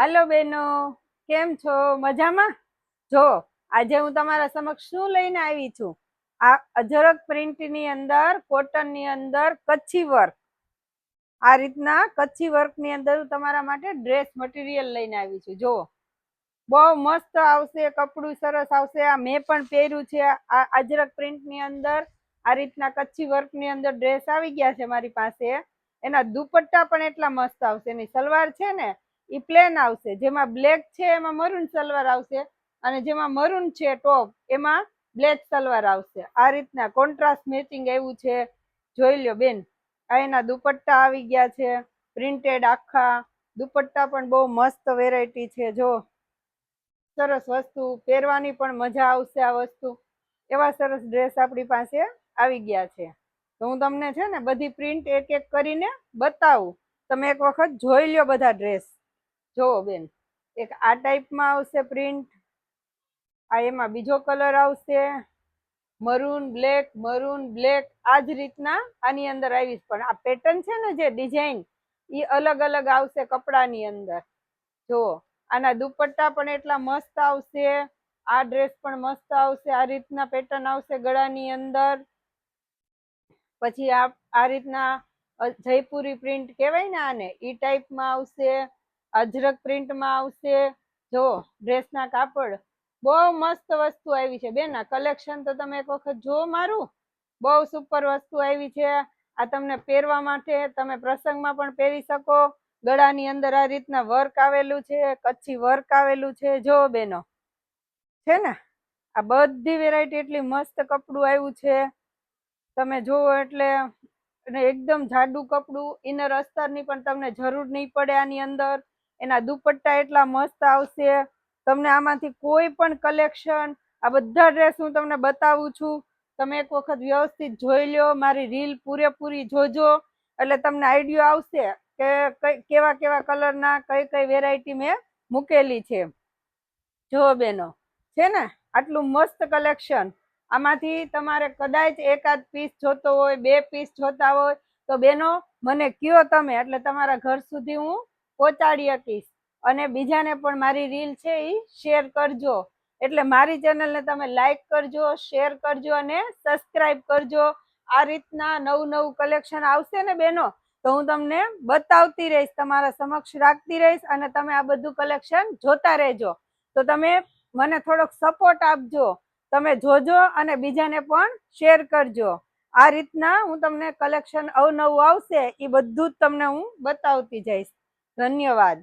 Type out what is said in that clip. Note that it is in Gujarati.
હાલો બેનો, કેમ છો? મજામાં? જો આજે હું તમારા સમક્ષ શું લઈને આવી છું? આ અજરક પ્રિન્ટની અંદર, કોટનની અંદર કચ્છી વર્ક, આ રીતના કચ્છી વર્કની અંદર હું તમારા માટે ડ્રેસ મટીરિયલ લઈને આવી છું. જો બહુ મસ્ત આવશે, કપડું સરસ આવશે. આ મેં પણ પહેર્યું છે. આ અજરક પ્રિન્ટની અંદર આ રીતના કચ્છી વર્કની અંદર ડ્રેસ આવી ગયા છે મારી પાસે. એના દુપટ્ટા પણ એટલા મસ્ત આવશે. એની સલવાર છે ને એ પ્લેન આવશે, જેમાં બ્લેક છે એમાં મરૂન સલવાર આવશે, અને જેમાં મરૂન છે ટોપ એમાં બ્લેક સલવાર આવશે. આ રીતના કોન્ટ્રાસ્ટ મેચિંગ એવું છે. જોઈ લ્યો બેન, આ એના દુપટ્ટા આવી ગયા છે, પ્રિન્ટેડ આખા દુપટ્ટા પણ બહુ મસ્ત વેરાયટી છે. જો સરસ વસ્તુ, પહેરવાની પણ મજા આવશે. આ વસ્તુ એવા સરસ ડ્રેસ આપણી પાસે આવી ગયા છે. તો હું તમને છે ને બધી પ્રિન્ટ એક એક કરીને બતાવું. તમે એક વખત જોઈ લ્યો બધા ડ્રેસ. જોવો બેન, એક આ ટાઈપમાં આવશે પ્રિન્ટ, આ એમાં બીજો કલર આવશે, મરૂન બ્લેક, મરૂન બ્લેક. આ જ રીતના આની અંદર આવીશ, પણ આ પેટર્ન છે ને જે ડિઝાઇન એ અલગ અલગ આવશે કપડાની અંદર. જુઓ, આના દુપટ્ટા પણ એટલા મસ્ત આવશે, આ ડ્રેસ પણ મસ્ત આવશે. આ રીતના પેટર્ન આવશે ગળાની અંદર. પછી આ રીતના જયપુરી પ્રિન્ટ કહેવાય ને આને, ઈ ટાઈપમાં આવશે. અજરક પ્રિન્ટમાં આવશે. જો ડ્રેસના કાપડ બહુ મસ્ત વસ્તુ આવી છે બેન. આ કલેક્શન તો તમે એક વખત જો મારું, બહુ સુપર વસ્તુ આવી છે. આ તમને પહેરવા માટે, તમે પ્રસંગમાં પણ પહેરી શકો. ગળાની અંદર આ રીતના વર્ક આવેલું છે, કચ્છી વર્ક આવેલું છે. જો બેનો, છે ને આ બધી વેરાયટી એટલી મસ્ત કપડું આવ્યું છે. તમે જુઓ એટલે એકદમ જાડું કપડું, ઇનર અસ્તરની પણ તમને જરૂર નહીં પડે આની અંદર. એના દુપટ્ટા એટલા મસ્ત આવશે. તમને આમાંથી કોઈ પણ કલેક્શન, આ બધા ડ્રેસ હું તમને બતાવું છું. તમે એક વખત વ્યવસ્થિત જોઈ લો, મારી રીલ પૂરેપૂરી જોજો, એટલે તમને આઈડિયો આવશે કે કેવા કેવા કલરના કઈ કઈ વેરાયટી મેં મૂકેલી છે. જો બેનો, છે ને આટલું મસ્ત કલેક્શન. આમાંથી તમારે કદાચ એકાદ પીસ જોતો હોય, 2 પીસ જોતા હોય તો બેનો મને કયો તમે, એટલે તમારા ઘર સુધી હું પહોંચાડી શકીશ. અને બીજાને પણ મારી રીલ છે એ શેર કરજો. એટલે મારી ચેનલને તમે લાઈક કરજો, શેર કરજો અને સબસ્ક્રાઈબ કરજો. આ રીતના નવું નવું કલેક્શન આવશે ને બેનો, તો હું તમને બતાવતી રહીશ, તમારા સમક્ષ રાખતી રહીશ, અને તમે આ બધું કલેક્શન જોતા રહેજો. તો તમે મને થોડોક સપોર્ટ આપજો. તમે જોજો અને બીજાને પણ શેર કરજો. આ રીતના હું તમને કલેક્શન અવનવું આવશે એ બધું જ તમને હું બતાવતી જઈશ. ધન્યવાદ.